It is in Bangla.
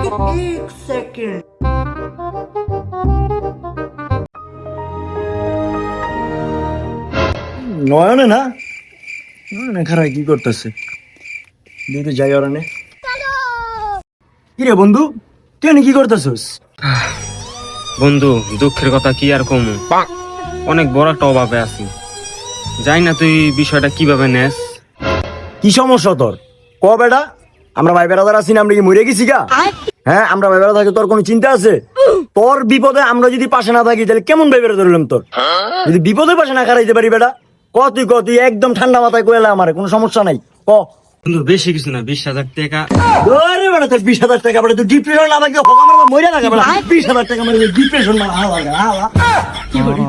एक सेकंड। নয়নে না নয়নে খারাপ কি করতেছে দিতে যাই ওরা নে কি রে বন্ধু তুই কি করতেছিস? বন্ধু দুঃখের কথা কি আর কমু, অনেক বড় একটা অভাবে আছি। যাই না তুই বিষয়টা কিভাবে নেস? কি সমস্যা তোর ক বেটা? আমরা ভাই বেড়াদার আছি না, আমরা কি মরে গেছি গা? হ্যাঁ আমরা ভাই বেড়া থাকি, তোর কোনো চিন্তা আছে? তোর বিপদে আমরা যদি পাশে না থাকি তাহলে কেমন ভাই বেড়া ধরলাম তোর? যদি বিপদে পাশে না খারাইতে পারি বেটা, তুই একদম ঠান্ডা মাথায় কইলে আমার কোনো সমস্যা নাই ক। বন্ধু বেশি কিছু না, 20,000 টাকা। আরে বেটা তোর 20,000 টাকা বেটা, তুই ডিপ্রেশন না থাকলে হোক আমার মরে না বেটা, 20,000 টাকা মানে ডিপ্রেশন না হালা কি বলি